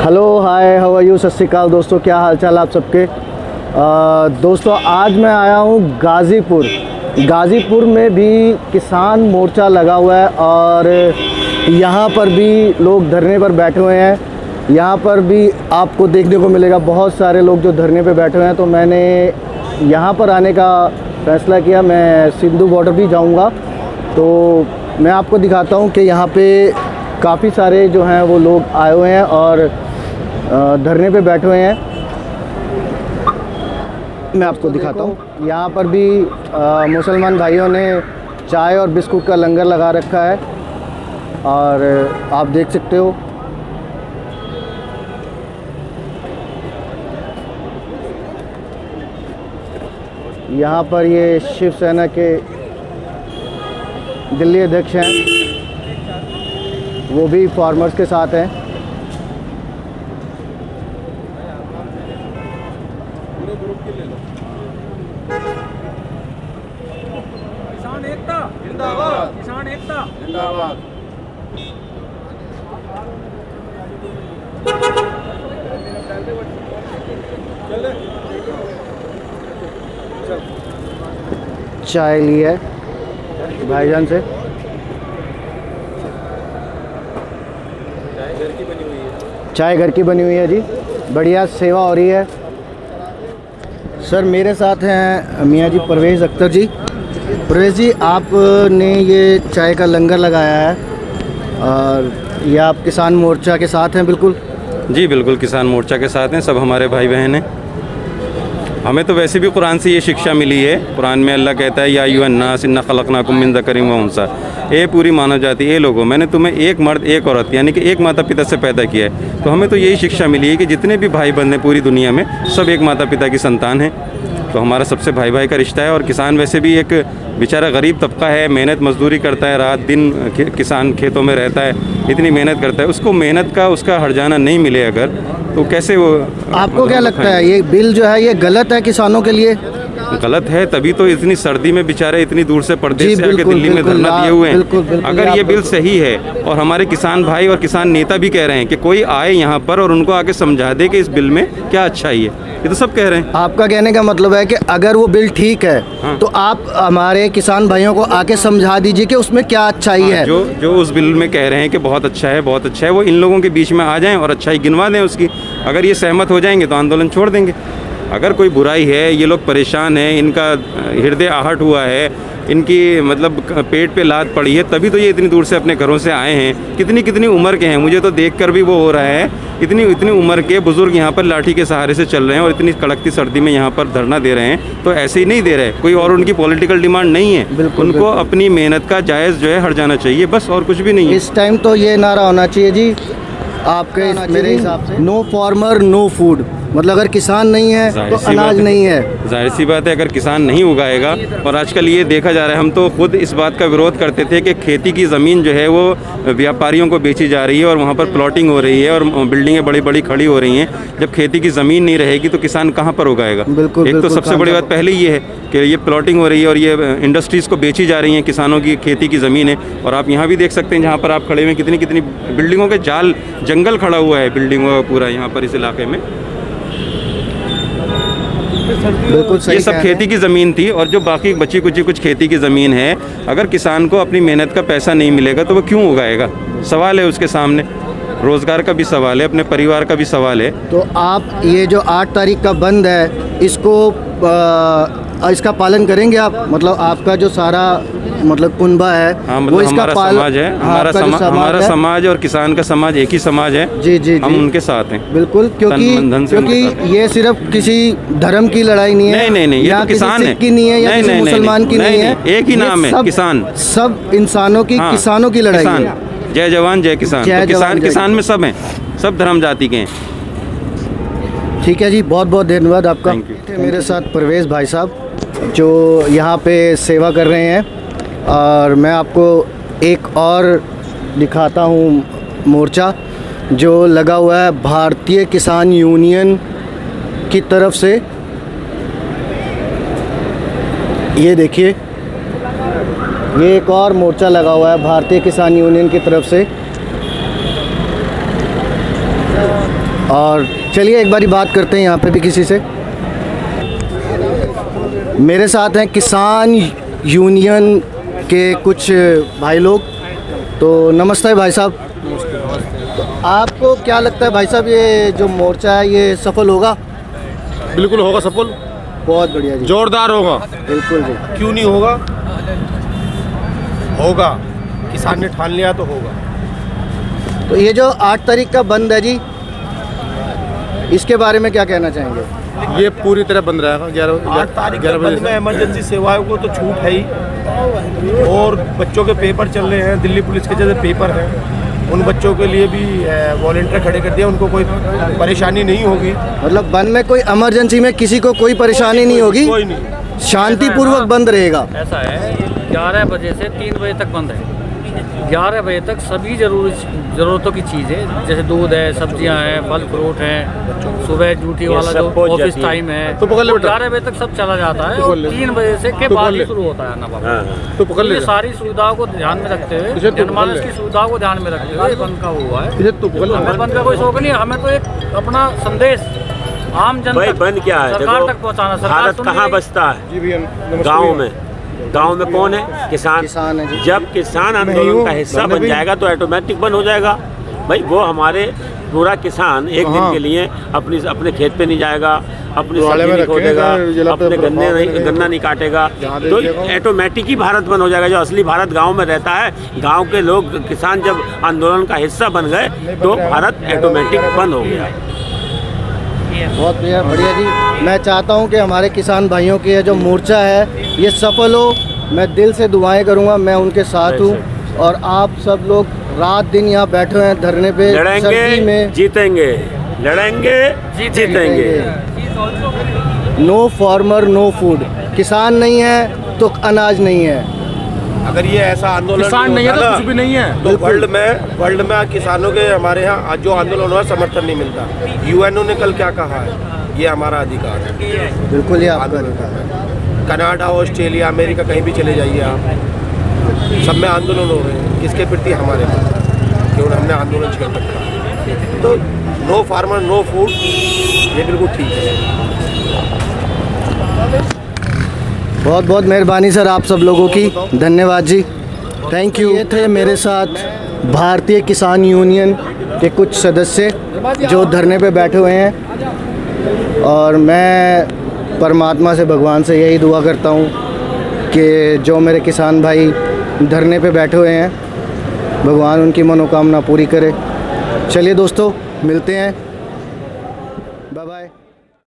Hello hi how are you, सत श्री अकाल दोस्तों, क्या हाल चाल आप सबके। दोस्तों आज मैं आया हूँ गाज़ीपुर में भी किसान मोर्चा लगा हुआ है और यहाँ पर भी लोग धरने पर बैठे हुए हैं। यहाँ पर भी आपको देखने को मिलेगा बहुत सारे लोग जो धरने पर बैठे हुए हैं। तो मैंने यहाँ पर आने का फ़ैसला किया, मैं सिंधु बॉर्डर भी जाऊँगा तो मैं आपको दिखाता हूँ कि यहाँ पे काफ़ी सारे जो हैं वो लोग आए हुए हैं और धरने पे बैठे हुए हैं। मैं आपको दिखाता हूँ, यहाँ पर भी मुसलमान भाइयों ने चाय और बिस्कुट का लंगर लगा रखा है और आप देख सकते हो। यहाँ पर ये शिवसेना के दिल्ली अध्यक्ष हैं, वो भी फार्मर्स के साथ हैं। किसान एकता जिंदाबाद, किसान एकता जिंदाबाद। चाय ली है भाईजान से। चाय घर की बनी हुई है जी, बढ़िया सेवा हो रही है। सर मेरे साथ हैं मियाँ जी परवेज़ अख्तर जी। परवेज़ जी, आपने ये चाय का लंगर लगाया है और ये आप किसान मोर्चा के साथ हैं? बिल्कुल जी, बिल्कुल किसान मोर्चा के साथ हैं, सब हमारे भाई बहन हैं। हमें तो वैसे भी कुरान से ये शिक्षा मिली है। कुरान में अल्लाह कहता है या अय्युहन्नास इन्ना खलक़नाकुम मिन ज़करिन व उन्सा, ए पूरी मानव जाति, ए लोगों, मैंने तुम्हें एक मर्द एक औरत यानी कि एक माता पिता से पैदा किया है। तो हमें तो यही शिक्षा मिली है कि जितने भी भाई बंधे पूरी दुनिया में सब एक माता पिता की संतान हैं। तो हमारा सबसे भाई भाई का रिश्ता है। और किसान वैसे भी एक बेचारा गरीब तबका है, मेहनत मजदूरी करता है, रात दिन किसान खेतों में रहता है, इतनी मेहनत करता है, उसको मेहनत का उसका हर्जाना नहीं मिले अगर तो कैसे वो। आपको क्या लगता है ये बिल जो है ये गलत है किसानों के लिए? गलत है, तभी तो इतनी सर्दी में बेचारे इतनी दूर से परदेश से आके दिल्ली में धरना दिए हुए हैं। अगर ये बिल सही है और हमारे किसान भाई और किसान नेता भी कह रहे हैं कि कोई आए यहाँ पर और उनको आके समझा दे कि इस बिल में क्या अच्छाई है, ये तो सब कह रहे हैं। आपका कहने का मतलब है कि अगर वो बिल ठीक है हाँ। तो आप हमारे किसान भाइयों को आके समझा दीजिए कि उसमें क्या अच्छाई है। जो उस बिल में कह रहे हैं कि बहुत अच्छा है बहुत अच्छा है, वो इन लोगों के बीच में आ जाएं और अच्छाई गिनवा दें उसकी। अगर ये सहमत हो जाएंगे तो आंदोलन छोड़ देंगे। अगर कोई बुराई है, ये लोग परेशान हैं, इनका हृदय आहट हुआ है, इनकी मतलब पेट पे लात पड़ी है, तभी तो ये इतनी दूर से अपने घरों से आए हैं। कितनी उम्र के हैं, मुझे तो देखकर भी वो हो रहा है। इतनी उम्र के बुजुर्ग यहाँ पर लाठी के सहारे से चल रहे हैं और इतनी कड़कती सर्दी में यहाँ पर धरना दे रहे हैं। तो ऐसे ही नहीं दे रहे, कोई और उनकी पॉलिटिकल डिमांड नहीं है। उनको अपनी मेहनत का जायज़ जो है हर्जाना चाहिए, बस, और कुछ भी नहीं है। इस टाइम तो ये नारा होना चाहिए जी आपके, मेरे हिसाब से, नो फार्मर नो फूड। मतलब अगर किसान नहीं है तो अनाज नहीं है। जाहिर सी बात है, अगर किसान नहीं उगाएगा। और आजकल ये देखा जा रहा है, हम तो खुद इस बात का विरोध करते थे कि खेती की ज़मीन जो है वो व्यापारियों को बेची जा रही है और वहाँ पर प्लॉटिंग हो रही है और बिल्डिंगें बड़ी बड़ी खड़ी हो रही हैं। जब खेती की ज़मीन नहीं रहेगी तो किसान कहाँ पर उगाएगा? एक तो सबसे बड़ी बात पहले ये है कि ये प्लॉटिंग हो रही है और ये इंडस्ट्रीज़ को बेची जा रही हैं किसानों की खेती की ज़मीन है। और आप यहाँ भी देख सकते हैं, जहाँ पर आप खड़े हुए, कितनी बिल्डिंगों के जाल, जंगल खड़ा हुआ है बिल्डिंगों का पूरा यहाँ पर इस इलाके में। बिल्कुल सही। ये सब खेती की ज़मीन थी और जो बाकी बची कुछ खेती की ज़मीन है, अगर किसान को अपनी मेहनत का पैसा नहीं मिलेगा तो वो क्यों उगाएगा? सवाल है उसके सामने, रोज़गार का भी सवाल है, अपने परिवार का भी सवाल है। तो आप ये जो 8 तारीख का बंद है इसका पालन करेंगे आप? मतलब आपका जो सारा मतलब कुनबा है, हाँ, मतलब वो इसका हमारा समाज है, हमारा समाज और किसान का समाज एक ही समाज है। जी हम उनके साथ हैं बिल्कुल, क्योंकि ये सिर्फ किसी धर्म की लड़ाई नहीं है। नहीं, ये तो किसान है, की नहीं है या किसी मुसलमान की नहीं है, एक ही नाम है किसान। सब इंसानों की, किसानों की लड़ाई है। जय जवान जय किसान। तो किसान में सब हैं, सब धर्म जाति के हैं। ठीक है जी, बहुत बहुत धन्यवाद आपका। मेरे साथ परवेज़ भाई साहब जो यहाँ पे सेवा कर रहे हैं और मैं आपको एक और दिखाता हूँ मोर्चा जो लगा हुआ है भारतीय किसान यूनियन की तरफ से। ये देखिए, ये एक और मोर्चा लगा हुआ है भारतीय किसान यूनियन की तरफ से। और चलिए एक बारी बात करते हैं यहाँ पे भी किसी से। मेरे साथ हैं किसान यूनियन के कुछ भाई लोग। तो नमस्ते भाई साहब। तो आपको क्या लगता है भाई साहब, ये जो मोर्चा है ये सफल होगा? बिल्कुल होगा सफल, बहुत बढ़िया जी, जोरदार होगा। बिल्कुल जी। क्यों नहीं होगा? होगा, किसान ने ठान लिया तो होगा। तो ये जो 8 तारीख का बंद है जी, इसके बारे में क्या कहना चाहेंगे? ये पूरी तरह बंद रहेगा। 8 तारीख के 11 बंद बजे में इमरजेंसी सेवाओं को तो छूट है ही, और बच्चों के पेपर चल रहे हैं, दिल्ली पुलिस के जैसे पेपर हैं, उन बच्चों के लिए भी वॉलंटियर खड़े कर दिया, उनको कोई परेशानी नहीं होगी। मतलब बंद में कोई इमरजेंसी में किसी को कोई परेशानी नहीं होगी, कोई नहीं। शांतिपूर्वक बंद रहेगा। ऐसा है 11 बजे से 3 बजे तक बंद है। 11 बजे तक सभी ज़रूरतों की चीज़ें जैसे दूध है, सब्जियां हैं, फल फ्रूट हैं, सुबह ड्यूटी वाला जो ऑफिस टाइम है तो पकड़ ले बेटा। 11 बजे तक सब चला जाता है तो और पकड़ ले। 3 बजे से के तो बाद पकड़ ही ले। शुरू होता है ना बाबा। तो पकड़ ले, ये सारी सुविधाओं को ध्यान में रखते हुए, इसे तो पकड़ जनमानस ले। की सुविधाओं को ध्यान में रखते हुए ये बंद का हुआ है। इसे तू पकड़ ले। हमें बंद का कोई शौक नहीं है, हमें तो एक अपना संदेश आम जन भाई तक, बंद क्या है? सरकार देखो, तक पहुँचाना। भारत कहाँ बसता है? जी भैया नमस्ते गाँव भैया। में। गाँव में कौन है? किसान। किसान है जी। जब किसान मैं आंदोलन हूँ, का हिस्सा मैंने बन भी- जाएगा तो ऑटोमेटिक बंद हो जाएगा। भाई वो हमारे पूरा किसान एक दिन हाँ। के लिए अपने खेत पे नहीं जाएगा, अपनी वाले सब्जी में नहीं रखेगा, खोदेगा, जिला पे अपने गन्ने प्रभाव नहीं करेगा। गन्ना नहीं काटेगा, जहाँ देख तो लिया ऑटोमेटिक ही भारत बंद हो जाएगा। जो असली भारत गाँव में रहता है, गाँव के लोग किसान जब आंदोलन का हिस्सा बन गए तो भारत ऑटोमेटिक बंद हो गया। बहुत बढ़िया जी। मैं चाहता हूं कि हमारे किसान भाइयों की ये जो मोर्चा है ये सफल हो। मैं दिल से दुआएं करूंगा, मैं उनके साथ हूं। और आप सब लोग रात दिन यहाँ बैठे हुए हैं धरने पे, सर्दी लड़ेंगे, में। जीतेंगे, लड़ेंगे, जीतेंगे। No farmer no food. किसान नहीं है तो अनाज नहीं है। अगर ये ऐसा आंदोलन किसान नहीं है तो होता कुछ भी नहीं है। तो वर्ल्ड में किसानों के हमारे यहाँ आज जो आंदोलन हुआ समर्थन नहीं मिलता। यूएनओ ने कल क्या कहा है, ये हमारा अधिकार है। बिल्कुल ही आपका आंदोलन अधिकार है। कनाडा, ऑस्ट्रेलिया, अमेरिका, कहीं भी चले जाइए आप, सब में आंदोलन हो रहे हैं। किसके प्रति? हमारे प्रति, क्यों हमने आंदोलन छेड़ रखा है। तो नो फार्मर नो फूड, ये बिल्कुल ठीक है। बहुत बहुत मेहरबानी सर आप सब लोगों की, धन्यवाद जी, थैंक यू। ये थे मेरे साथ भारतीय किसान यूनियन के कुछ सदस्य जो धरने पे बैठे हुए हैं। और मैं परमात्मा से, भगवान से यही दुआ करता हूँ कि जो मेरे किसान भाई धरने पे बैठे हुए हैं, भगवान उनकी मनोकामना पूरी करे। चलिए दोस्तों, मिलते हैं, बाय बाय।